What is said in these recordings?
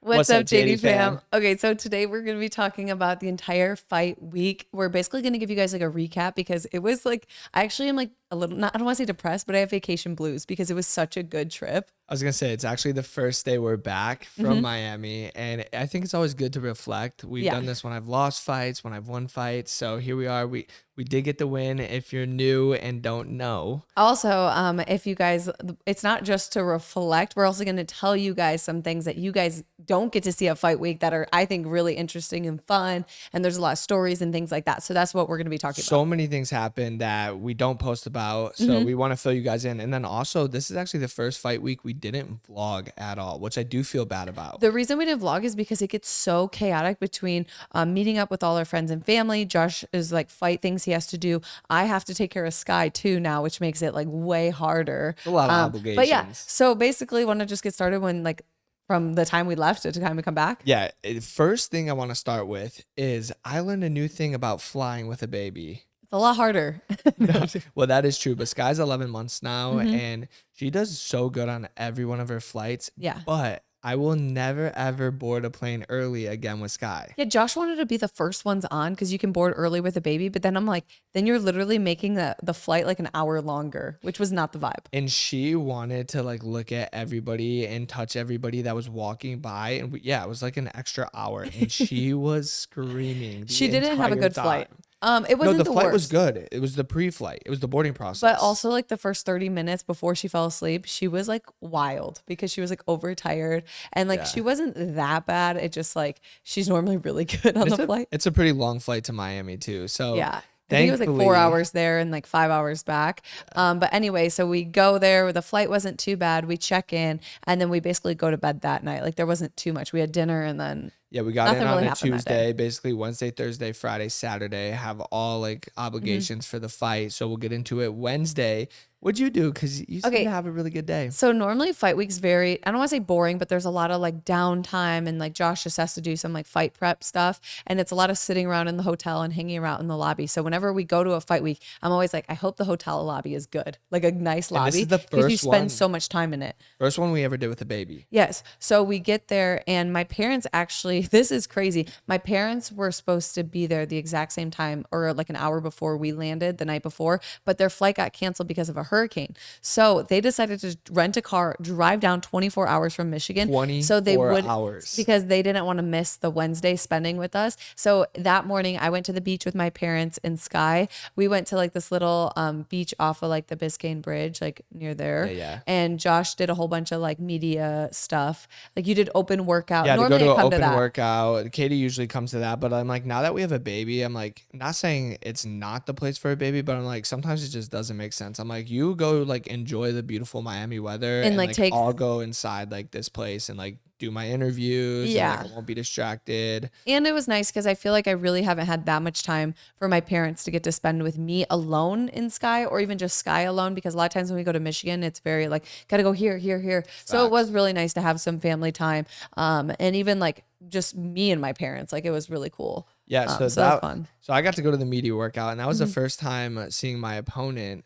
What's up, Jatie Jatie fam? fam? Okay, so today we're going to be talking about the entire fight week. We're basically going to give you guys like a recap because it was like, I actually am like a little, not, I don't want to say depressed, but I have vacation blues because it was such a good trip. I was gonna say it's actually the first day we're back from Hmm. Miami, and I think it's always good to reflect. We've Yeah. done this when I've lost fights, when I've won fights. So here we are. We did get the win. If you're new and don't know, Also, if you guys, it's not just to reflect. We're also going to tell you guys some things that you guys don't get to see at Fight Week that are, I think, really interesting and fun. And there's a lot of stories and things like that. So that's what we're going to be talking so about. many things happen that we don't post about. So Hmm. we want to fill you guys in. And then also, this is actually the first fight week we didn't vlog at all, which I do feel bad about. The reason we didn't vlog is because it gets so chaotic between meeting up with all our friends and family. Josh is like fight things he has to do. I have to take care of Sky too now, which makes it like way harder. A lot of But yeah, obligations. so basically, want to just get started when like from the time we left to the time we come back. Yeah, first thing I want to start with is I learned a new thing about flying with a baby. It's a lot harder. No, well, that is true. But Sky's 11 months now, Hmm. and she does so good on every one of her flights. Yeah. But I will never, ever board a plane early again with Sky. Yeah, Josh wanted to be the first ones on because you can board early with a baby, but then I'm like, then you're literally making the flight like an hour longer, which was not the vibe. And she wanted to like look at everybody and touch everybody that was walking by. And yeah, it was like an extra hour. And she was screaming She the didn't have a entire good flight. time. It No, wasn't the the flight was worst. good. It was the pre-flight. It was the boarding process. But also like the first 30 minutes before she fell asleep, she was like wild because she was like overtired and like Yeah. she wasn't that bad. It just like she's normally really good on the flight. It's a pretty long flight to Miami too. So Yeah. I think it was like 4 hours there and like 5 hours back. But anyway, so we go there. The flight wasn't too bad. We check in and then we basically go to bed that night. Like there wasn't too much. We had dinner and then yeah, we got nothing in on really a happened that day. Tuesday, basically Wednesday, Thursday, Friday, Saturday, have all like obligations for the fight. So we'll get into it Wednesday. What'd you do? Because you seem Okay. to have a really good day. So normally fight week's very, I don't want to say boring, but there's a lot of like downtime and like Josh just has to do some like fight prep stuff. And it's a lot of sitting around in the hotel and hanging around in the lobby. So whenever we go to a fight week, I'm always like, I hope the hotel lobby is good, like a nice And this lobby is the because you first spend one. so much time in it. First one we ever did with a baby. Yes. So we get there and my parents actually, this is crazy. My parents were supposed to be there the exact same time or like an hour before we landed the night before, but their flight got canceled because of a hurricane. So they decided to rent a car, drive down 24 hours from Michigan. So they 24 would, hours. because they didn't want to miss the Wednesday spending with us. So that morning I went to the beach with my parents in Sky. We went to like this little beach off of like the Biscayne Bridge, like near there. Yeah. And Josh did a whole bunch of like media stuff. Like you did open workout. Yeah, to go Normally to I an come to open that. workout. Katie usually comes to that, but I'm like, now that we have a baby, I'm like, not saying it's not the place for a baby, but I'm like, sometimes it just doesn't make sense. I'm like, you go like enjoy the beautiful Miami weather And and like like take, I'll go inside like this place and like do my interviews and yeah. like I won't be distracted. And it was nice because I feel like I really haven't had that much time for my parents to get to spend with me alone in Sky or even just Sky alone because a lot of times when we go to Michigan, it's very like, gotta go here, here, here. So it was really nice to have some family time. And even like just me and my parents, like it was really cool. Yeah, So that was fun. so I got to go to the media workout and that was the first time seeing my opponent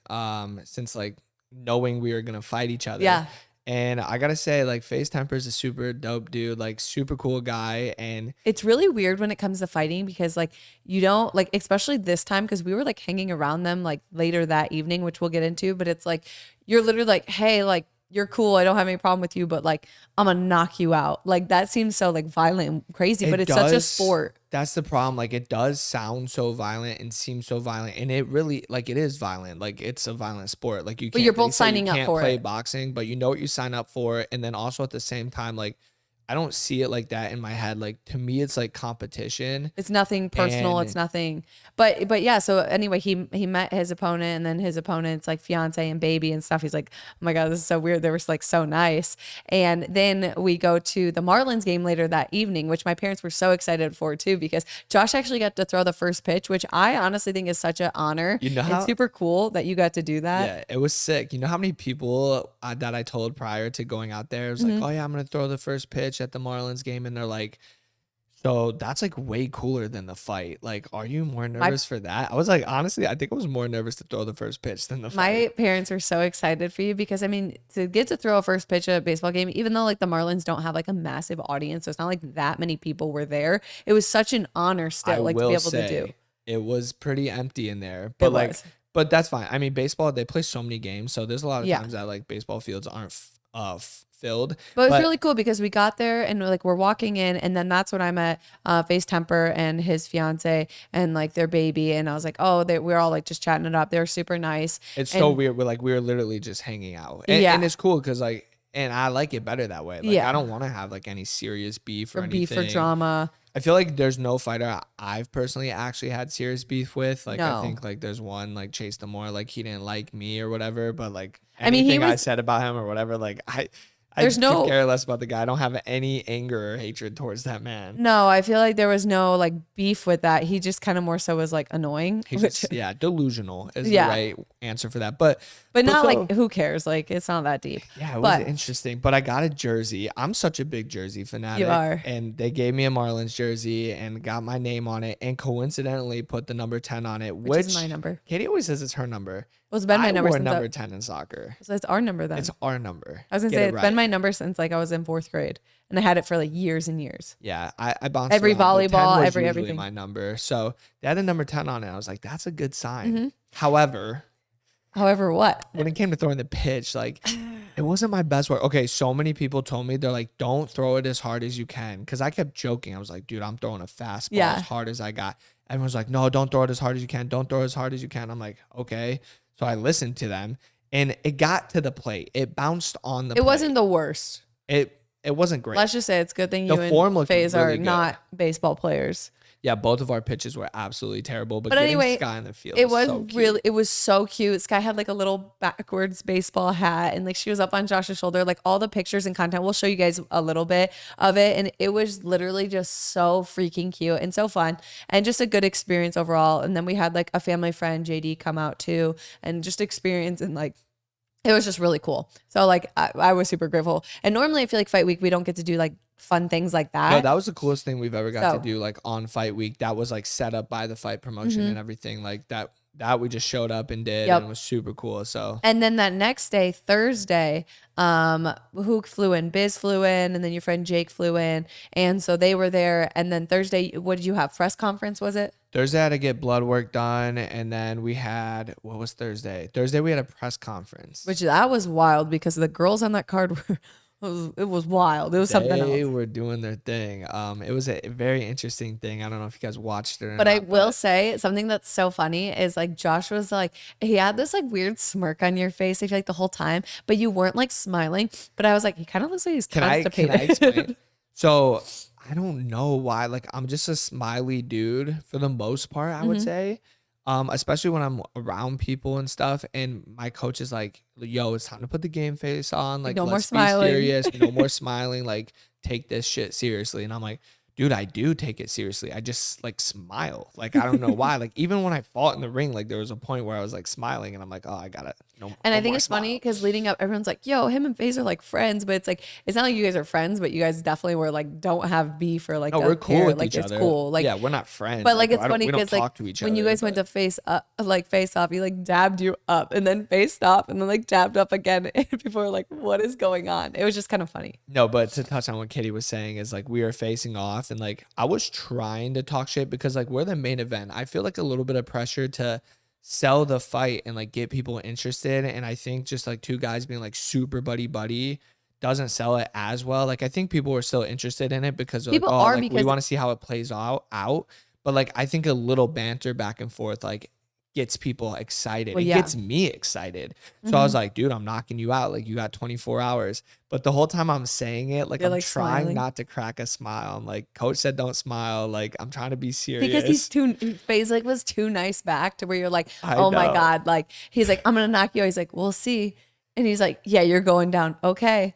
since like knowing we were gonna fight each other. Yeah. And I gotta say, like, Faze Temper is a super dope dude, like super cool guy. And It's really weird when it comes to fighting because like you don't like, especially this time, because we were like hanging around them like later that evening, which we'll get into, but it's like, you're literally like, hey, like, you're cool. I don't have any problem with you, but like, I'm gonna knock you out. Like that seems so like violent and crazy, but it's such a sport. That's the problem. Like, it does sound so violent and seem so violent, and it really, like, it is violent. Like, it's a violent sport. Like, you But can't. you're They both say you signing up can't for play it. boxing, but you know what you sign up for, and then also at the same time, like, I don't see it like that in my head. Like, to me, it's like competition. It's nothing personal. It's And nothing. But yeah. So anyway, he met his opponent, and then his opponent's like fiance and baby and stuff. He's like, oh my god, this is so weird. They were like so nice. And then we go to the Marlins game later that evening, which my parents were so excited for too because Josh actually got to throw the first pitch, which I honestly think is such an honor. You know It's how super cool that you got to do that. Yeah, it was sick. You know how many people that I told prior to going out there, it was like, oh yeah, I'm gonna throw the first pitch at the Marlins game, and they're like, So that's like way cooler than the fight. Like, are you more My nervous for that? I was like, honestly, I think I was more nervous to throw the first pitch than the fight. my parents are so excited for you because I mean to get to throw a first pitch at a baseball game, even though like the Marlins don't have like a massive audience, so it's not like that many people were there. It was such an honor I still, like to be will able to do. say it was pretty empty in there, It but like, was. but that's fine. I mean, baseball, they play so many games. So there's a lot of Yeah. times that like baseball fields aren't filled, But it was but really cool because we got there and like we're walking in, and then that's when I met Faze Temper and his fiance and like their baby, and I was like, oh, we're all like just chatting it up. They're super nice, it's so and weird. We were literally just hanging out, and yeah, it's cool because like, and I like it better that way. Like, I yeah, don't want to have like any serious beef or for beef or anything. drama. I feel like there's no fighter I've personally actually had serious beef with. Like, I No, think like there's one like Chase Demore, like he didn't like me or whatever, but like I mean he anything I was. said about him or whatever, like I There's could no. care less about the guy. I don't have any anger or hatred towards that man. No, I feel like there was no like beef with that. He just kind of more so was like annoying, He's which just delusional is the yeah, right answer for that. But not so like who cares? Like it's not that deep. yeah, it was But interesting. But I got a jersey. I'm such a big jersey you fanatic. are, And they gave me a Marlins jersey and got my name on it and coincidentally put the number 10 on it, which is which my number. Katie always says it's her number. Well, it's been my I number wore since number 10 in soccer. so it's our number then. It's our number. I was gonna Get say it it's right. been my number since like I was in fourth grade, and I had it for like years and years. Yeah, I bounced Every around, but 10 volleyball, was every usually everything. my number. So they had a number 10 on it. I was like, that's a good sign. Hmm. However, However, what? when it came to throwing the pitch, like it wasn't my best work. Okay, so many people told me they're like, don't throw it as hard as you can. Cause I kept joking. I was like, dude, I'm throwing a fastball Yeah. as hard as I got. Everyone's like, no, don't throw it as hard as you can. Don't throw it as hard as you can. I'm like, okay. So I listened to them and it got to the plate. It bounced on the It plate. wasn't the worst. It wasn't great. Let's just say it's a good thing The you form and looked Faze really are good. not baseball players. Yeah, both of our pitches were absolutely terrible. But But getting anyway, Sky in the field it was so cute. really, it was so cute. Sky had like a little backwards baseball hat, and like she was up on Josh's shoulder. Like all the pictures and content, we'll show you guys a little bit of it, and it was literally just so freaking cute and so fun, and just a good experience overall. And then we had like a family friend, JD, come out too, and just experience and like. It was just really cool. So like I was super grateful. And normally I feel like fight week, we don't get to do like fun things like that. No, that was the coolest thing we've ever got So- to do, like on fight week. That was like set up by the fight promotion Mhm. and everything. Like that we just showed up and did, Yep. and it was super cool. So And then that next day, Thursday, who flew in? Biz flew in, and then your friend Jake flew in. And so they were there. And then Thursday, what did you have? Press conference, was it? Thursday I had to get blood work done, and then we had what was Thursday? Thursday we had a press conference. Which that was wild because the girls on that card were, it was wild. It was something They else. were doing their thing. It was a very interesting thing. I don't know if you guys watched it or But I not, will say something that's so funny is like Josh was like, he had this like weird smirk on your face, I feel like the whole time, but you weren't like smiling. But I was like, he kind of looks like he's Can I constipated. explain? So I don't know why. Like I'm just a smiley dude for the most part, I would Mhm. say. Especially when I'm around people and stuff. And my coach is like, yo, it's time to put the game face on. Like, no more let's be smiling. serious. No more smiling. Like, take this shit seriously. And I'm like, dude, I do take it seriously. I just like smile. Like, I don't know why. Like, even when I fought in the ring, like there was a point where I was like smiling and I'm like, oh, I gotta And no I think more it's funny smile. because leading up, everyone's like, yo, him and Faze are like friends, but it's like, it's not like you guys are friends, but you guys definitely were like, don't have beef or like, No, don't we're cool care. with Like, each it's other. cool. Like, yeah, we're not friends. but like, it's I don't- funny we don't because like, talk to each when you other, guys went but- to face up, like face off, he like dabbed you up and then faced off and then like dabbed up again. And people were like, what is going on? It was just kind of funny. No, but to touch on what Kitty was saying is like we are facing off and like I was trying to talk shit because like we're the main event. I feel like a little bit of pressure to sell the fight and like get people interested. And I think just like two guys being like super buddy doesn't sell it as well. Like I think people are still interested in it because they're People like, oh, are like we because- want to see how it plays out. But like I think a little banter back and forth like gets people excited. Well, It yeah. gets me excited. So I was like, dude, I'm knocking you out. Like you got 24 hours. But the whole time I'm saying it, like You're, I'm like, trying smiling. not to crack a smile. I'm like, coach said don't smile. Like I'm trying to be serious. Because he's too, Faze like was too nice back to where you're like, I oh my know. God. Like, he's like, I'm going to knock you out. He's like, we'll see. And he's like, yeah, you're going down. Okay.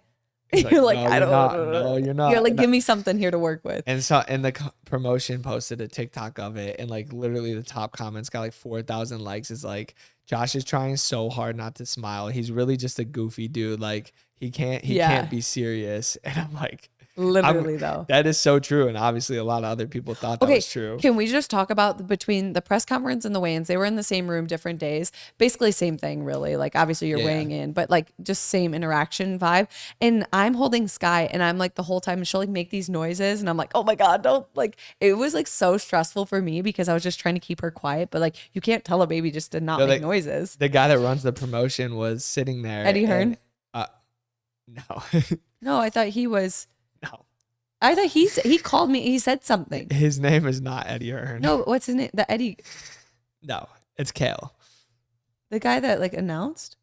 He's You're like, "No, I you're don't not. know. No, you're not. You're like, And give me something here to work with. And so, and the promotion posted a TikTok of it, and like literally the top comments got like 4,000 likes. Is like Josh is trying so hard not to smile. He's really just a goofy dude. Like he can't be serious. And I'm like, Literally though. That is so true. And obviously a lot of other people thought that Okay, was true. can we just talk about between the press conference and the weigh-ins? They were in the same room, different days. Basically same thing, really. Like obviously you're weighing in, but like just same interaction vibe. And I'm holding Sky and I'm like the whole time she'll like make these noises and I'm like, oh my God, don't like it was like so stressful for me because I was just trying to keep her quiet. But like you can't tell a baby just to not make noises. The guy that runs the promotion was sitting there. Eddie Hearn? No. No, I thought he was. No. I thought he called me. He said something. His name is not Eddie Hearn. No, what's his name? The Eddie. No, it's Kale. The guy that like announced.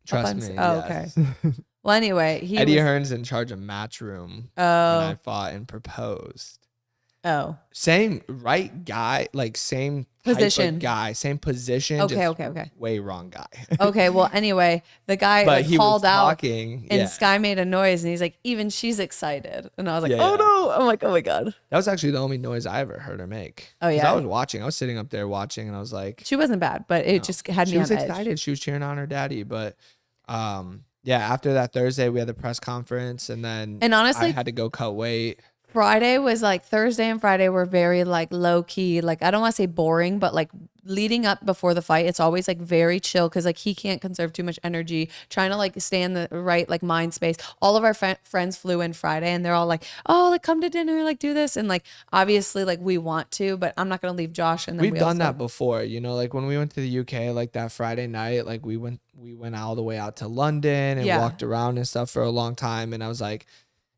Trust me. Oh, yes. okay. Well, anyway, Eddie Hearn's in charge of Matchroom when I fought and proposed. Oh. Same right guy, like same position guy, same position. Okay. Way wrong guy. Okay, well, anyway, the guy like, he called was out talking, and Sky made a noise and he's like, even she's excited. And I was like, oh no. I'm like, oh my God. That was actually the only noise I ever heard her make. Oh yeah. I was watching. I was sitting up there watching and I was like, she wasn't bad, but it just had me on edge. She was excited. She was cheering on her daddy. But yeah, after that Thursday, we had the press conference and honestly, I had to go cut weight. Friday was like Thursday and Friday were very like low key. Like I don't want to say boring, but like leading up before the fight, it's always like very chill because like he can't conserve too much energy, trying to like stay in the right like mind space. All of our friends flew in Friday and they're all like, oh, like come to dinner, like do this. And like obviously like we want to, but I'm not going to leave Josh. And then we've done that before, you know, like when we went to the UK, like that Friday night, like we went all the way out to London and walked around and stuff for a long time. And I was like,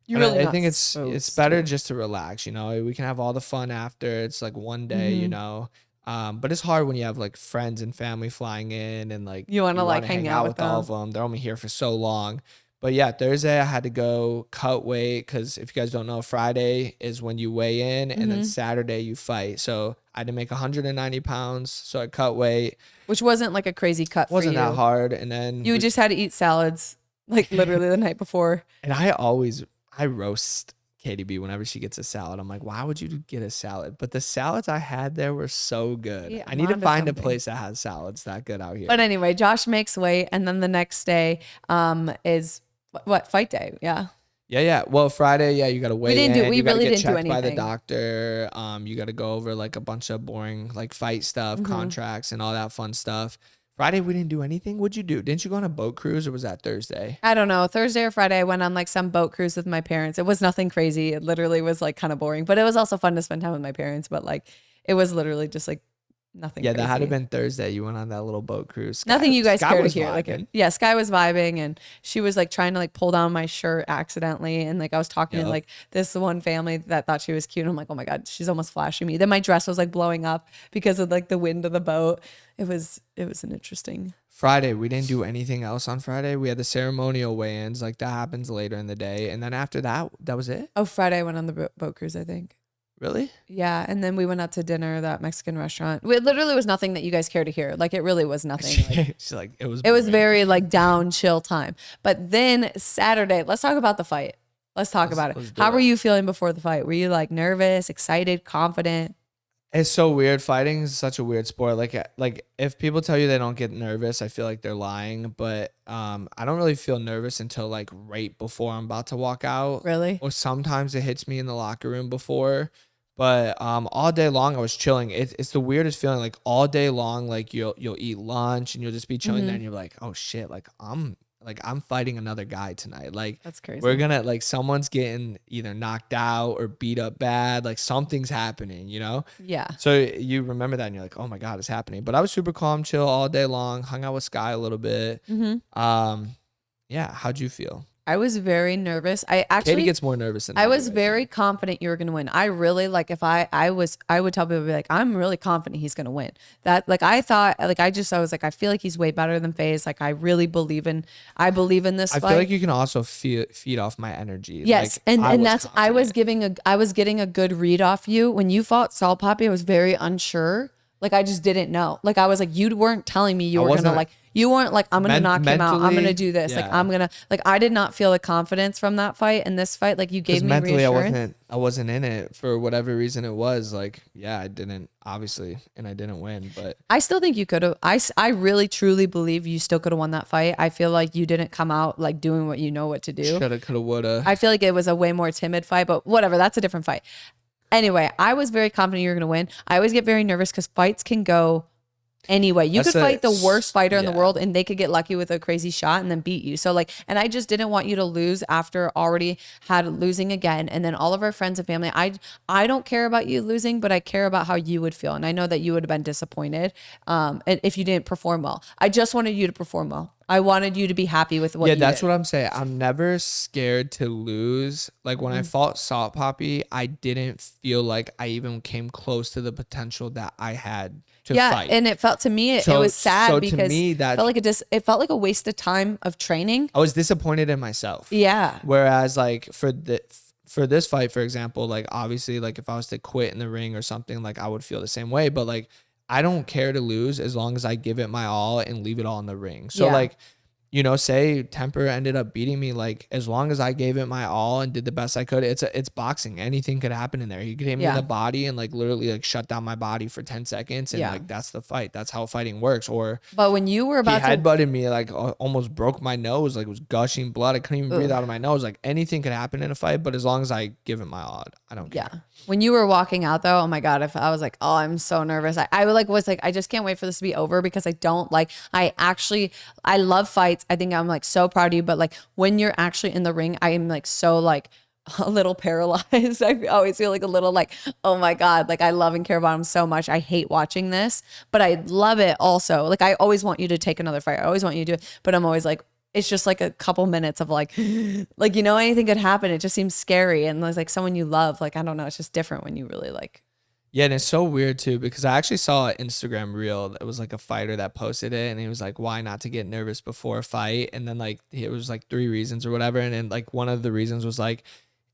I think it's better just to relax, you know. We can have all the fun after. It's like one day, you know. But it's hard when you have like friends and family flying in and like you want to like hang out with all of them. They're only here for so long. But yeah, Thursday I had to go cut weight because if you guys don't know, Friday is when you weigh in and then Saturday you fight. So I had to make 190 pounds. So I cut weight, which wasn't like a crazy cut. Wasn't that hard. And then you just had to eat salads like literally the night before. And I roast Katie B whenever she gets a salad. I'm like, why would you get a salad? But the salads I had there were so good. Yeah, I need to find a place that has salads that good out here. But anyway, Josh makes weight. And then the next day is what? Fight day. Yeah. Yeah. Well, Friday, you got to weigh in. We really didn't do anything. By the doctor. You got to go over like a bunch of boring like fight stuff, contracts and all that fun stuff. Friday, we didn't do anything. What'd you do? Didn't you go on a boat cruise or was that Thursday? I don't know. Thursday or Friday, I went on like some boat cruise with my parents. It was nothing crazy. It literally was like kind of boring, but it was also fun to spend time with my parents. But like, it was literally just like nothing crazy. That had to have been Thursday. You went on that little boat cruise. Nothing you guys care to hear. Like, Sky was vibing and she was like trying to like pull down my shirt accidentally. And like, I was talking to like this one family that thought she was cute. And I'm like, oh my God, she's almost flashing me. Then my dress was like blowing up because of like the wind of the boat. It was an interesting. Friday, we didn't do anything else on Friday. We had the ceremonial weigh-ins. Like that happens later in the day. And then after that, that was it? Oh, Friday I went on the boat cruise, I think. Really? Yeah. And then we went out to dinner, that Mexican restaurant. It literally was nothing that you guys care to hear. Like it really was nothing. Like, she's like, it was very like down, chill time. But then Saturday, let's talk about the fight. Let's talk about it. How were you feeling before the fight? Were you like nervous, excited, confident? It's so weird. Fighting is such a weird sport. Like if people tell you they don't get nervous, I feel like they're lying. But I don't really feel nervous until like right before I'm about to walk out. Really? Or sometimes it hits me in the locker room before. But all day long I was chilling. It's the weirdest feeling. Like all day long, like you'll eat lunch and you'll just be chilling there and you're like, oh shit, I'm fighting another guy tonight. Like that's crazy. We're gonna like someone's getting either knocked out or beat up bad. Like something's happening, you know? Yeah. So you remember that and you're like, oh my God, it's happening. But I was super calm, chill all day long, hung out with Sky a little bit. Yeah. How'd you feel? I was very nervous. Katie gets more nervous than I was very confident you were going to win. I really like if I would tell people like I'm really confident he's going to win. That like I thought like I was like I feel like he's way better than Faze. Like I really believe in this fight. I feel like you can also feed off my energy. Yes, like, and that's confident. I was getting a good read off you when you fought Salt Poppy. I was very unsure. Like, I just didn't know. Like, I was like, you weren't telling me you I were gonna wasn't like, you weren't like, I'm gonna knock him out. I'm gonna mentally, do this. Like, yeah. I'm gonna like, I did not feel the confidence from that fight and this fight. Like, you Because gave me mentally reassurance. I wasn't in it for whatever reason it was. Like, yeah, I didn't obviously, and I didn't win, but I still think you could have. I really truly believe you still could have won that fight. I feel like you didn't come out like doing what you know what to do. shoulda, coulda, woulda. I feel like it was a way more timid fight, but whatever. That's a different fight. Anyway, I was very confident you were gonna win. I always get very nervous because fights can go anyway. You That's could fight the worst fighter in the yeah. world and they could get lucky with a crazy shot and then beat you. So like, and I just didn't want you to lose after already had losing again. And then all of our friends and family, I don't care about you losing, but I care about how you would feel. And I know that you would have been disappointed if you didn't perform well. I just wanted you to perform well. I wanted you to be happy with what you that's did. what I'm saying. I'm never scared to lose. Like when I fought Salt Poppy, I didn't feel like I even came close to the potential that I had to fight. And it felt to me it was sad because to me, that it felt like a waste of time of training. I was disappointed in myself. Yeah. Whereas like for this fight, for example, like obviously like if I was to quit in the ring or something, like I would feel the same way. But like I don't care to lose as long as I give it my all and leave it all in the ring. So like, you know, say Temper ended up beating me, like as long as I gave it my all and did the best I could, it's boxing. Anything could happen in there. He could hit me in the body and like literally like shut down my body for 10 seconds. And like, that's the fight. That's how fighting works. Or but when you were about he headbutted me, like almost broke my nose, like it was gushing blood. I couldn't even breathe out of my nose. Like anything could happen in a fight, but as long as I give it my all, I don't care. Yeah. When you were walking out though, oh my God, if I was like, oh, I'm so nervous. I was like, I just can't wait for this to be over because I love fights. I think I'm like so proud of you, but like when you're actually in the ring, I am like so like a little paralyzed. I always feel like a little like, oh my God, like I love and care about him so much. I hate watching this, but I love it also. Like I always want you to take another fight. I always want you to do it, but I'm always like, it's just like a couple minutes of like, anything could happen. It just seems scary. And there's like someone you love, like, I don't know. It's just different when you really like. Yeah. And it's so weird too, because I actually saw an Instagram reel that was like a fighter that posted it. And he was like, why not to get nervous before a fight? And then like, it was like 3 reasons or whatever. And then like one of the reasons was like,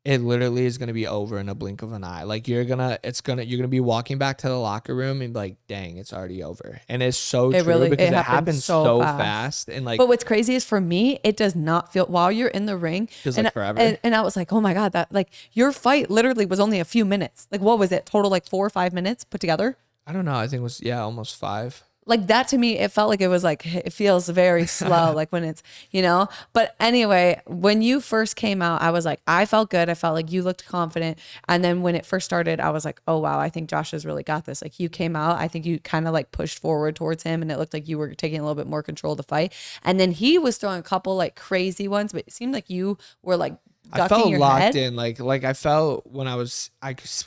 it literally is going to be over in a blink of an eye. Like you're going to be walking back to the locker room and be like, dang, it's already over. And it's so true because it happens so fast. And like, but what's crazy is for me, it does not feel while you're in the ring. Feels like forever. And I was like, oh my God, that like your fight literally was only a few minutes. Like what was it? Total like 4 or 5 minutes put together? I don't know. I think it was, almost 5. Like that to me, it felt like it was like, it feels very slow, like when it's, but anyway, when you first came out, I was like, I felt good. I felt like you looked confident. And then when it first started, I was like, oh, wow, I think Josh has really got this. Like you came out, I think you kind of like pushed forward towards him and it looked like you were taking a little bit more control of the fight. And then he was throwing a couple like crazy ones, but it seemed like you were like, I felt locked in, like I felt when I was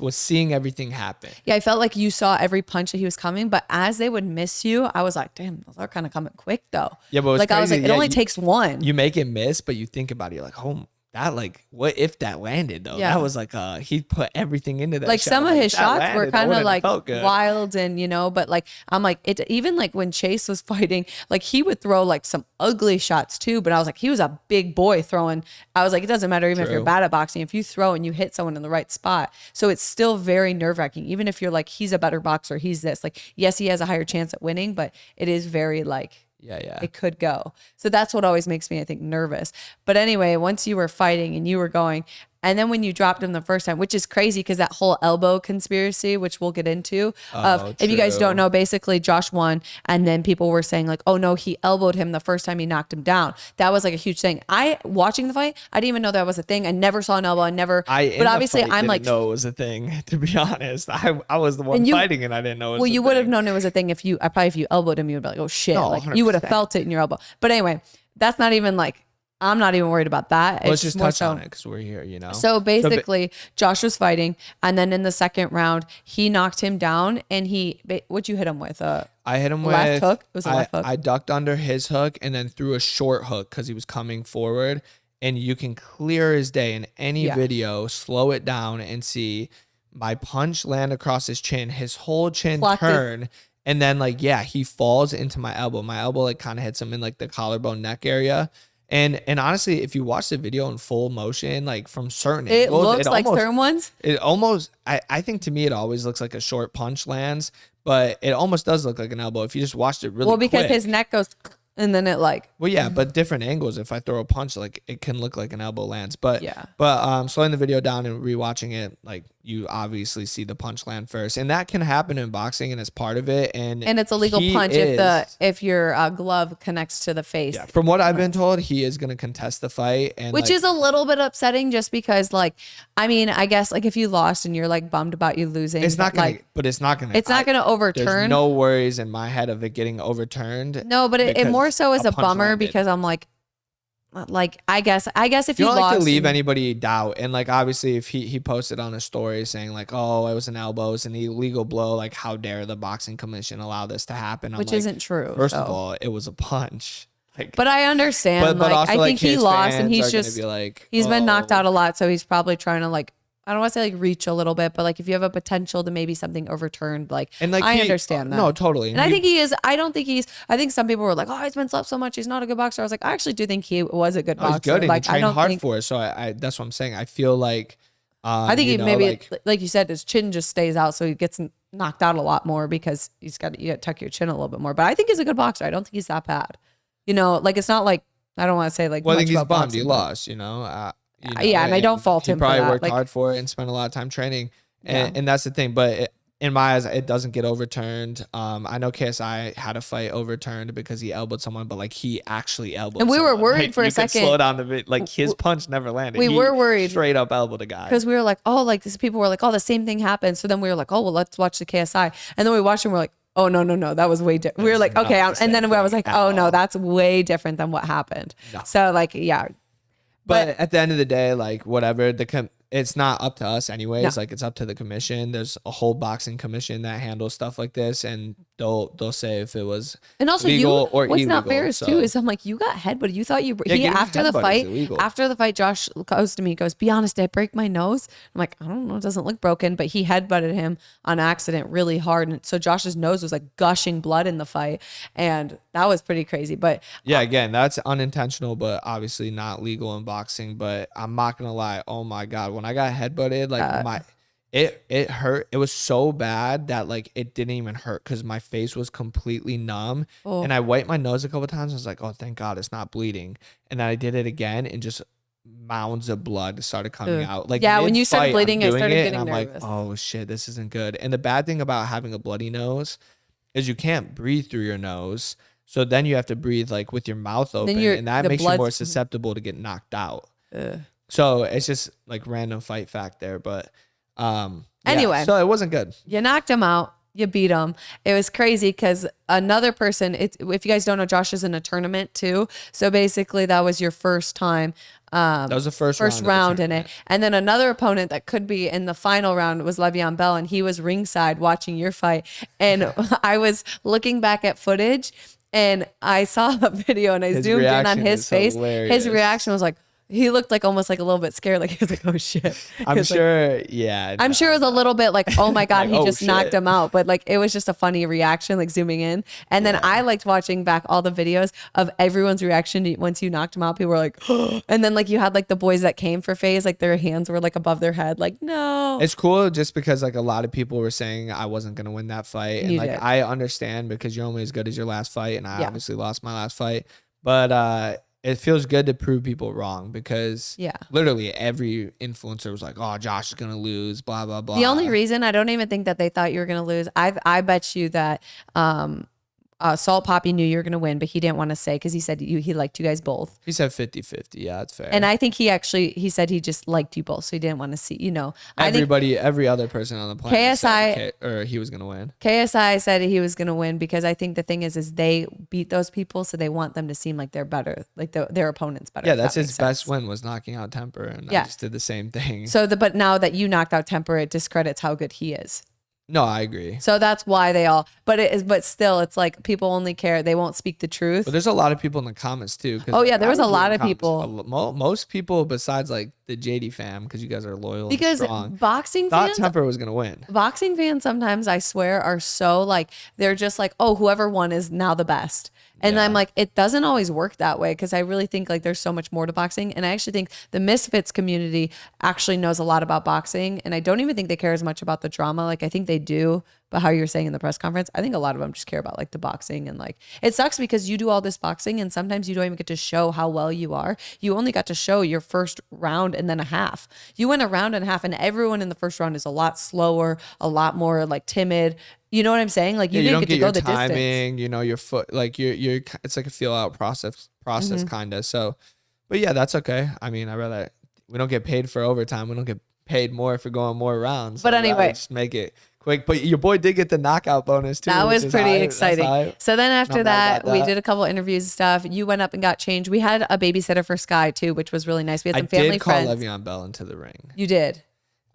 seeing everything happen. Yeah, I felt like you saw every punch that he was coming, but as they would miss you, I was like, damn, those are kind of coming quick though. Yeah, but like I was like, it only takes one. You make it miss, but you think about it, you're like, oh, that like, what if that landed though? Yeah. That was like, he put everything into that. Like shot. some of his shots landed, were kind of like wild and, but like, I'm like, it even like when Chase was fighting, like he would throw like some ugly shots too, but I was like, he was a big boy throwing. I was like, it doesn't matter even if you're bad at boxing, if you throw and you hit someone in the right spot. So it's still very nerve wracking. Even if you're like, he's a better boxer, he's this, like, yes, he has a higher chance at winning, but it is very like, yeah, it could go. So that's what always makes me, I think, nervous. But anyway, once you were fighting and you were going, and then when you dropped him the first time, which is crazy because that whole elbow conspiracy, which we'll get into, if you guys don't know, basically Josh won. And then people were saying like, oh no, he elbowed him the first time he knocked him down. That was like a huge thing. Watching the fight, I didn't even know that was a thing. I never saw an elbow. But obviously I'm like, no, it was a thing, to be honest. I was the one fighting and I didn't know it was well, you would have known it was a thing if you elbowed him, you would be like, oh shit. No, like 100%. You would have felt it in your elbow. But anyway, that's not even like, I'm not even worried about that. Let's just touch on it because we're here, So basically, Josh was fighting, and then in the second round, he knocked him down, and what'd you hit him with? I hit him left with hook. It was a left hook. I ducked under his hook and then threw a short hook because he was coming forward, and you can clear as day in any video, slow it down and see my punch land across his chin, his whole chin turn. And then like, he falls into my elbow. My elbow like kind of hits him in like the collarbone neck area. And honestly, if you watch the video in full motion, like from certain It angles, looks like certain ones. it almost, I think to me, it always looks like a short punch lands, but it almost does look like an elbow if you just watched it really Well, because quick. his neck goes and then it like, Well, yeah, but different angles. If I throw a punch, like it can look like an elbow lands. But yeah. slowing the video down and rewatching it, like you obviously see the punch land first, and that can happen in boxing, and it's part of it. And it's a legal punch if your glove connects to the face. Yeah, from what I've been told, he is going to contest the fight, and which is a little bit upsetting, just because, like, I mean, I guess like if you lost and you're like bummed about you losing, it's not going to, like, but it's not going to, it's not going to overturn. There's no worries in my head of it getting overturned. No, but it more so is a bummer landed. because I'm like I guess if you don't lost, like to leave anybody doubt, and like obviously if he posted on a story saying like, oh, it was an elbow, it's an illegal blow, like how dare the boxing commission allow this to happen? I'm which like, isn't true. First of all, it was a punch. Like, but I understand. But like, also, I think he lost, and he's just be like, he's been knocked out a lot, so he's probably trying to like, I don't want to say like reach a little bit, but like if you have a potential to maybe something overturned, like, and like I understand that. No, totally. And I think he is. I don't think he's. I think some people were like, "Oh, he's been slapped so much, he's not a good boxer." I was like, I actually do think he was a good boxer. He's good, and like, he trained hard for it. So I that's what I'm saying. I feel like I think he maybe like you said, his chin just stays out, so he gets knocked out a lot more because you got to tuck your chin a little bit more. But I think he's a good boxer. I don't think he's that bad. You know, like it's not like I don't want to say like. Well, I think he's bummed boxing, he lost. You know, yeah, and I don't fault him. He probably for that. worked like, hard for it and spent a lot of time training, and that's the thing. But in my eyes, it doesn't get overturned. I know KSI had a fight overturned because he elbowed someone, but like he actually elbowed. And we were worried like, for a second. Slow down the bit. Like his punch never landed. We were worried. Straight up elbowed a guy. Because we were like, oh, like these people were like, oh, the same thing happened. So then we were like, oh, well, let's watch the KSI. And then we watched and we're like, oh, no, that was way different. We were like, okay. And then I was like, oh, no, that's way different than what happened. No. So like, yeah. But at the end of the day, like whatever, it's not up to us anyways. No. Like it's up to the commission. There's a whole boxing commission that handles stuff like this, and they'll say if it was and also legal or what's illegal. Not fair is too is I'm like, you got headbutted. You thought you after the fight, Josh goes to me, goes, be honest, did I break my nose? I'm like, I don't know, it doesn't look broken, but he headbutted him on accident really hard, and so Josh's nose was like gushing blood in the fight, and that was pretty crazy. But yeah, again, that's unintentional, but obviously not legal in boxing. But I'm not gonna lie, oh my god, when I got headbutted, like it hurt. It was so bad that like it didn't even hurt because my face was completely numb. Oh. And I wiped my nose a couple of times. I was like, oh, thank God it's not bleeding. And then I did it again, and just mounds of blood started coming out. Like yeah, when you started bleeding, I started getting I'm nervous. like, oh shit, this isn't good. And the bad thing about having a bloody nose is you can't breathe through your nose. So then you have to breathe like with your mouth open, and that makes you more susceptible to get knocked out. So it's just like random fight fact there, but anyway, so it wasn't good. You knocked him out. You beat him. It was crazy because another person, if you guys don't know, Josh is in a tournament too. So basically that was your first time. That was the first round in it. And then another opponent that could be in the final round was Le'Veon Bell, and he was ringside watching your fight. And I was looking back at footage, and I saw a video, and I zoomed in on his face. Hilarious. His reaction was like, he looked like almost like a little bit scared. Like he was like, oh shit. I'm sure. Like, yeah. I'm sure it was a little bit like, oh my God, like, he just knocked him out. But like, it was just a funny reaction, like zooming in. And then I liked watching back all the videos of everyone's reaction once you knocked him out. People were like, oh. And then like you had like the boys that came for Faze, like their hands were like above their head. Like, no. It's cool just because like a lot of people were saying I wasn't going to win that fight. And like, I understand because you're only as good as your last fight. And I obviously lost my last fight. But, it feels good to prove people wrong because literally every influencer was like, oh, Josh is going to lose, blah, blah, blah. The only reason I don't even think that they thought you were going to lose, I bet you that Salt Poppy knew you were going to win, but he didn't want to say because he said he liked you guys both. He said 50-50. Yeah, that's fair. And I think he said he just liked you both, so he didn't want to see, you know. Every other person on the planet said he was going to win. KSI said he was going to win because I think the thing is they beat those people, so they want them to seem like they're better, like their opponent's better. Yeah, that's his best win was knocking out Temper, and I just did the same thing. So but now that you knocked out Temper, it discredits how good he is. No, I agree. So that's why but still, it's like people only care. They won't speak the truth. But there's a lot of people in the comments too. Oh yeah, there was a lot of people. Most people besides like the Jatie fam, because you guys are loyal. Because and strong, boxing thought fans, Temper was gonna win. Boxing fans sometimes, I swear, are so like they're just like, oh, whoever won is now the best. And I'm Yeah. like, it doesn't always work that way because I really think like there's so much more to boxing. And I actually think the Misfits community actually knows a lot about boxing. And I don't even think they care as much about the drama. Like I think they do, but how you're saying in the press conference, I think a lot of them just care about like the boxing. And like it sucks because you do all this boxing and sometimes you don't even get to show how well you are. You only got to show your first round and then a half. You went a round and a half and everyone in the first round is a lot slower, a lot more like timid. You know what I'm saying? Like you Yeah, you didn't don't get get to go your the distance. timing, you know, your foot, like you're, it's like a feel out process Mhm. kind of. So, but yeah, that's okay. I mean, we don't get paid for overtime. We don't get paid more for going more rounds. But I'd rather anyway, just make it quick. But your boy did get the knockout bonus too, that which was is pretty high. That's exciting. high. So then after Not mad that, about we that. did a couple interviews and stuff. You went up and got changed. We had a babysitter for Sky too, which was really nice. We had I some family did call friends. Le'Veon Bell into the ring. You did.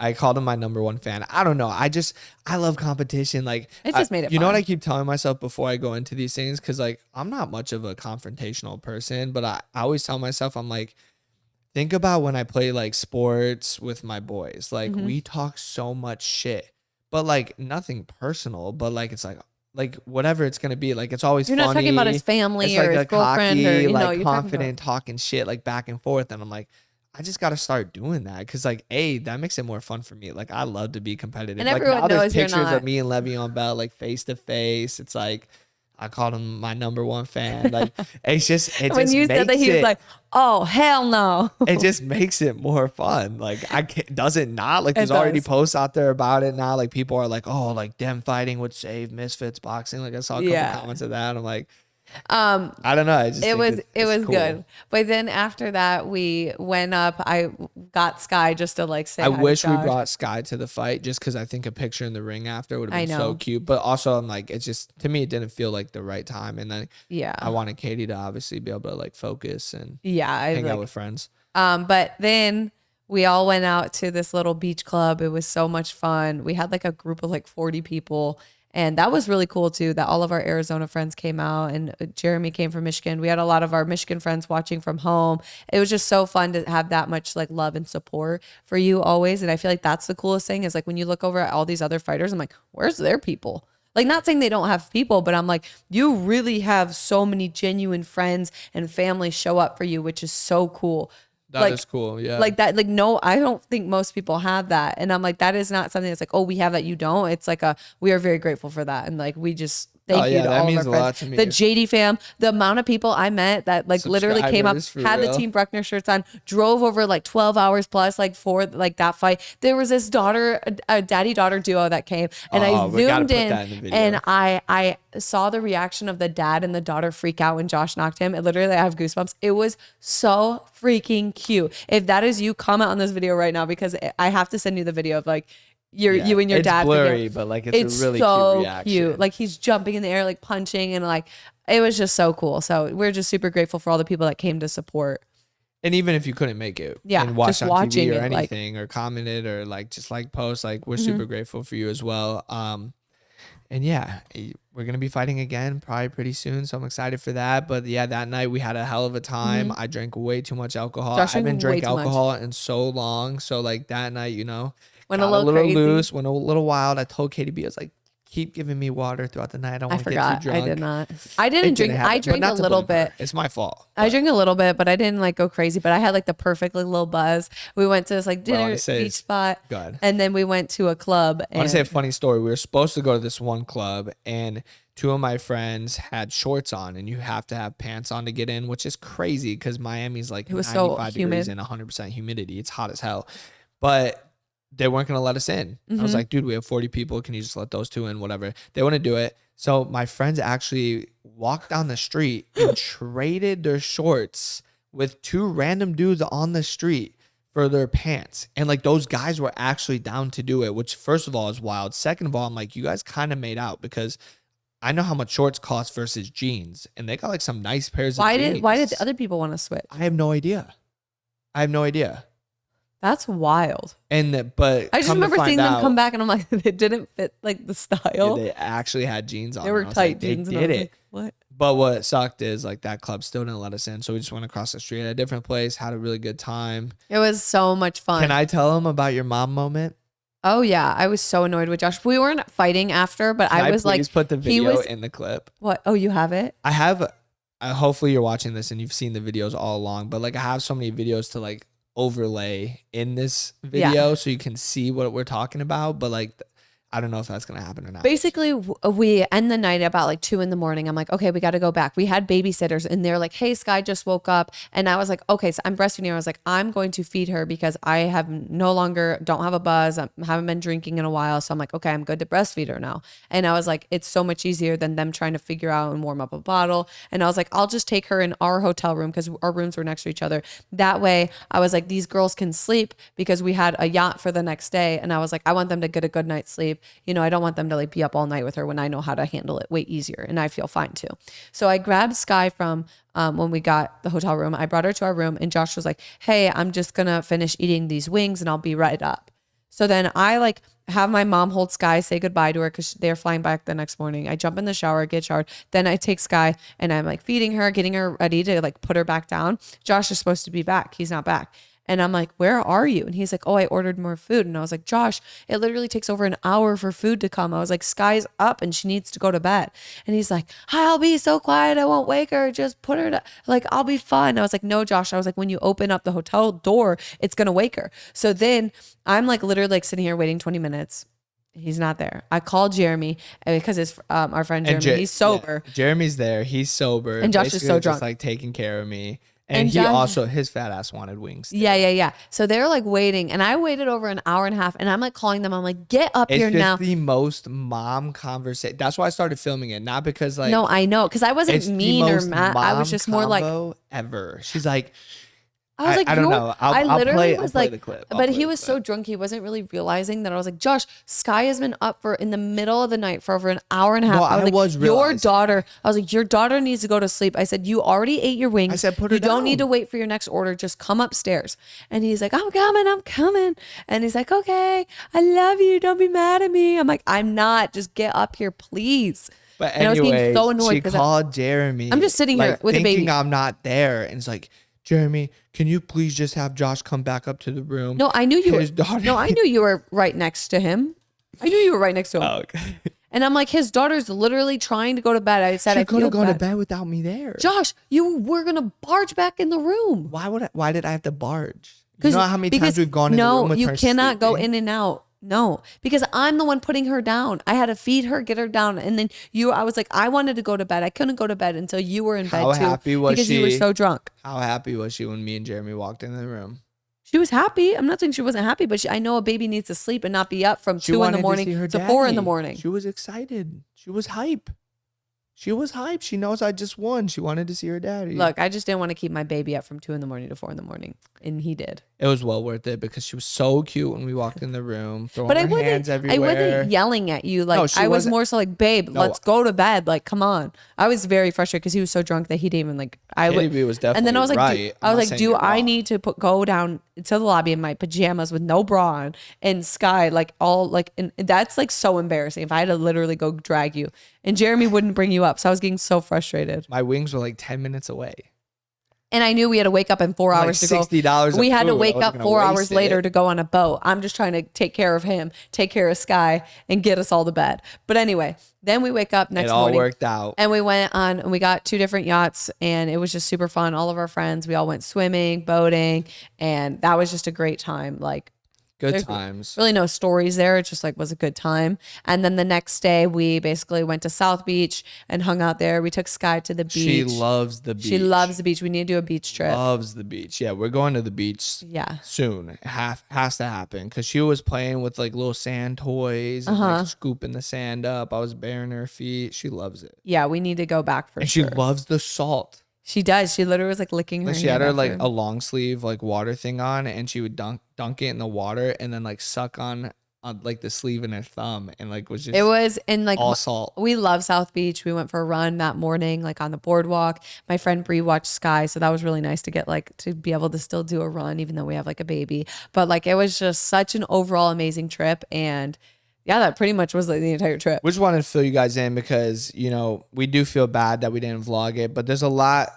I called him my number one fan. I don't know. I love competition. Like, It just made it you know what fun. I keep telling myself before I go into these things? Cause like, I'm not much of a confrontational person, but I always tell myself, I'm like, think about when I play like sports with my boys. Like, Mhm. we talk so much shit, but like nothing personal, but like, it's like whatever it's going to be. Like, it's always You're not talking about his funny. family It's or like his a girlfriend or cocky, you know, like you're talking about confident talking shit, like back and forth. And I'm like, I just got to start doing that because, like, that makes it more fun for me. Like, I love to be competitive. and Like, everyone now there's knows you're pictures of not. me and Le'Veon Bell, like, face to face. It's like, I called him my number one fan. Like, it When just you said that, makes he was it, like, "Oh hell no!" it just makes it more fun. Like, I can't, does it not? Like, It there's already does. posts out there about it now. Like, people are like, oh, like, them fighting would save Misfits boxing. Like, I saw a couple Yeah. comments of that. I'm like, Um, I don't know. I just it think was it it's was cool. good. But then after that, we went up. I got Sky just to like say I hi to wish we Josh. brought Sky to the fight just because I think a picture in the ring after would have I been so know. cute. But also, I'm like, it's just, to me, it didn't feel like the right time. And then Yeah. I wanted Katie to obviously be able to like focus and Yeah. I hang out like with friends. But then we all went out to this little beach club. It was so much fun. We had like a group of like 40 people. And that was really cool too, that all of our Arizona friends came out and Jeremy came from Michigan. We had a lot of our Michigan friends watching from home. It was just so fun to have that much like love and support for you always. And I feel like that's the coolest thing is like when you look over at all these other fighters, I'm like, where's their people? Like, not saying they don't have people, but I'm like, you really have so many genuine friends and family show up for you, which is so cool. That is cool. Yeah. Like that, like, no, I don't think most people have that. And I'm like, that is not something that's like, oh, we have that, you don't. It's like we are very grateful for that. And like, we just Oh, thank you yeah, to that all of means our a lot friends. to me. The Jatie fam, the amount of people I met that like literally came up, Subscribers, for had the real. Team Brueckner shirts on, drove over like 12 hours plus, like for like that fight. There was this a daddy daughter duo that came and I We gotta zoomed put in that in the video. and I saw the reaction of the dad and the daughter freak out when Josh knocked him. It literally, I have goosebumps. It was so freaking cute. If that is you, comment on this video right now because I have to send you the video of like Yeah, you and your it's dad. blurry, but like it's a really so cute reaction. cute. Like he's jumping in the air, like punching, and like it was just so cool. So we're just super grateful for all the people that came to support. And even if you couldn't make it Yeah, and watched just on watching TV or it, like- anything or commented or like just like posts, like we're Mhm. super grateful for you as well. And yeah, we're gonna be fighting again probably pretty soon, so I'm excited for that. But yeah, that night we had a hell of a time. I drank way too much alcohol. Josh I haven't drank way drank too much. alcohol in so long, so like that night, you know, Went a got little crazy. loose, went a little wild. I told Katie B, I was like, keep giving me water throughout the night. I don't I want to get too forgot. drunk. I did not. I didn't drink. happen, I but drank not a to little blame her. bit. It's my fault. I but drank a little bit, but I didn't like go crazy. But I had like the perfectly little buzz. We went to this like What I dinner wanna say beach is- spot, Go ahead. and then we went to a club. I want to say a and- funny story. We were supposed to go to this one club, and two of my friends had shorts on, and you have to have pants on to get in, which is crazy because Miami's like It was so 95 degrees humid. and 100% humidity. It's hot as hell. But they weren't going to let us in. I was Mhm. like, dude, we have 40 people. Can you just let those two in? Whatever. They wouldn't do it. So my friends actually walked down the street and traded their shorts with two random dudes on the street for their pants. And like those guys were actually down to do it, which first of all is wild. Second of all, I'm like, you guys kind of made out because I know how much shorts cost versus jeans. And they got like some nice pairs of jeans. Why did the other people want to switch? I have no idea. I have no idea. That's wild. But I just come to remember find seeing them out, come back, and I'm like, it didn't fit like the yeah, style. they actually had jeans on. They were and I was tight like, they jeans. And I did was it. like, what? But what sucked is like that club still didn't let us in. So we just went across the street at a different place, had a really good time. It was so much fun. Can I tell them about your mom moment? Oh yeah, I was so annoyed with Josh. We weren't fighting after, but Can I was like, please put the he video was in the clip. what? Oh, you have it? I have hopefully you're watching this and you've seen the videos all along, but like I have so many videos to like overlay in this video so you can see what we're talking about, but like I don't know if that's gonna happen or not. Basically, we end the night about like 2 a.m. I'm like, okay, we got to go back. We had babysitters and they're like, hey, Sky just woke up. And I was like, okay, so I'm breastfeeding. I was like, I'm going to feed her because I have don't have a buzz. I haven't been drinking in a while. So I'm like, okay, I'm good to breastfeed her now. And I was like, it's so much easier than them trying to figure out and warm up a bottle. And I was like, I'll just take her in our hotel room because our rooms were next to each other. That way I was like, these girls can sleep because we had a yacht for the next day. And I was like, I want them to get a good night's sleep. You know, I don't want them to like be up all night with her when I know how to handle it way easier. And I feel fine too. So I grabbed Sky from when we got the hotel room. I brought her to our room and Josh was like, hey, I'm just going to finish eating these wings and I'll be right up. So then I like have my mom hold Sky, say goodbye to her because they're flying back the next morning. I jump in the shower, get showered. Then I take Sky and I'm like feeding her, getting her ready to like put her back down. Josh is supposed to be back. He's not back. And I'm like, where are you? And he's like, oh, I ordered more food. And I was like, Josh, it literally takes over an hour for food to come. I was like, Sky's up and she needs to go to bed. And he's like, I'll be so quiet. I won't wake her. Just put her to, like, I'll be fine. I was like, no, Josh. I was like, when you open up the hotel door, it's going to wake her. So then I'm like literally like sitting here waiting 20 minutes. He's not there. I called Jeremy because it's our friend Jeremy. He's sober. Yeah, Jeremy's there. He's sober. And Josh is so drunk. Just like taking care of me. And he also, his fat ass wanted wings too. Yeah. So they're like waiting and I waited over an hour and a half and I'm like calling them. I'm like, get up here now. It's the most mom conversation. That's why I started filming it. Not because like. No, I know. Because I wasn't mean or mad. I was just more like. Ever. She's like. I was like, I don't know. I'll literally play, was I'll like, play the clip. but he was so drunk. He wasn't really realizing that I was like, Josh, Sky has been up for in the middle of the night for over an hour and a half. No, I was like, your daughter needs to go to sleep. I said, you already ate your wings. I said, put her You don't down. need to wait for your next order. Just come upstairs. And he's like, I'm coming. And he's like, okay, I love you. Don't be mad at me. I'm like, I'm not. Just get up here, please. But and I was getting so annoyed she called Jeremy. I'm just sitting here with a baby. Thinking I'm not there. And it's like, Jeremy, can you please just have Josh come back up to the room? No, I knew you were. No, I knew you were right next to him. I knew you were right next to him. Oh, okay. And I'm like, his daughter's literally trying to go to bed. I said, I could have gone bad. to bed without me there. Josh, you were gonna barge back in the room. Why did I have to barge? You know how many times we've gone in the room with her No, you cannot go sleeping? in and out. No, because I'm the one putting her down. I had to feed her, get her down. And then I was like, I wanted to go to bed. I couldn't go to bed until you were in bed too. How happy was because she? You were so drunk. How happy was she when me and Jeremy walked in the room? She was happy. I'm not saying she wasn't happy, but I know a baby needs to sleep and not be up from 2 in the morning to 4 in the morning. She was excited. She was hype. She knows I just won. She wanted to see her daddy. Look, I just didn't want to keep my baby up from 2 in the morning to 4 in the morning. And he did. It was well worth it because she was so cute when we walked in the room, throwing her hands everywhere. I wasn't yelling at you. Like, No, I was more so like, babe, let's go to bed. Like, come on. I was very frustrated because he was so drunk that he didn't even like, Katie was definitely and then I was like, right. do I need to go down to the lobby in my pajamas with no bra on and Sky like all like, and that's like so embarrassing if I had to literally go drag you and Jeremy wouldn't bring you up. So I was getting so frustrated. My wings were like 10 minutes away. And I knew we had to wake up in 4 hours to go. $60. We had to wake up 4 hours later to go on a boat. I'm just trying to take care of him, take care of Sky, and get us all to bed. But anyway, then we wake up next morning. It all worked out. And we went on, and we got 2 different yachts, and it was just super fun. All of our friends, we all went swimming, boating, and that was just a great time. Like, Good times. Really no stories there. It just like was a good time. And then the next day we basically went to South Beach and hung out there. We took Sky to the beach. She loves the beach. She loves the beach. We need to do a beach trip. Loves the beach. Yeah, we're going to the beach soon. It has to happen because she was playing with like little sand toys and like scooping the sand up. I was bearing her feet. She loves it. Yeah, we need to go back for sure. And she loves the salt. She does. She literally was like licking her. She had her like a long sleeve like water thing on, and she would dunk it in the water, and then like suck on like the sleeve in her thumb, and like was just it was in like all salt. We love South Beach. We went for a run that morning, like on the boardwalk. My friend Bree watched Sky, so that was really nice to get like to be able to still do a run, even though we have like a baby. But like it was just such an overall amazing trip, and yeah, that pretty much was like the entire trip. We just wanted to fill you guys in because, you know, we do feel bad that we didn't vlog it, but there's a lot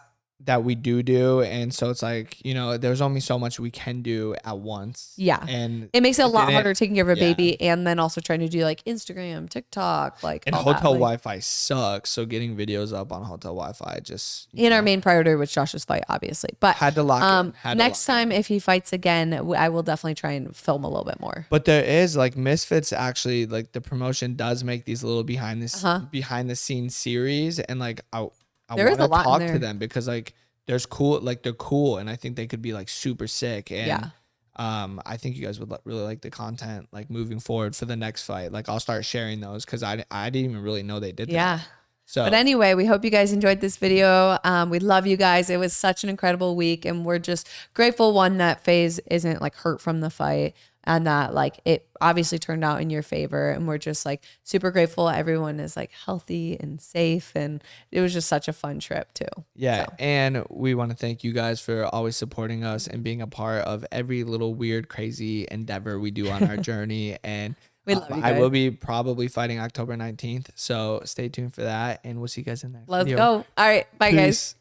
that we do, and so it's like, you know, there's only so much we can do at once. Yeah. And It makes it a lot didn't- harder taking care of a yeah. baby and then also trying to do like Instagram, TikTok, like And all hotel that. Like, Wi-Fi sucks, so getting videos up on hotel Wi-Fi just in our main priority was Josh's fight, obviously. But had to lock in. Had to next lock in. time if he fights again, I will definitely try and film a little bit more. But there is like Misfits, actually, like the promotion does make these little behind the scenes series, and like I There is want to a lot in talk there. to them because like there's cool, like they're cool, and I think they could be like super sick. And Yeah. I think you guys would really like the content like moving forward for the next fight. Like I'll start sharing those because I didn't even really know they did Yeah. that. So But anyway, we hope you guys enjoyed this video. We love you guys. It was such an incredible week, and we're just grateful, one, that Faze isn't like hurt from the fight, and that like it obviously turned out in your favor. And we're just like super grateful everyone is like healthy and safe, and it was just such a fun trip too. yeah, So. and we want to thank you guys for always supporting us and being a part of every little weird, crazy endeavor we do on our journey. And We love you I guys. will be probably fighting October 19th, so stay tuned for that, and we'll see you guys in the next Let's video. go. All right. Bye, guys. Peace.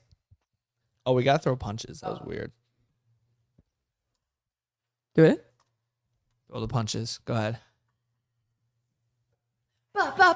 Oh, we gotta throw punches. That was weird. Do it. Throw the punches. Go ahead.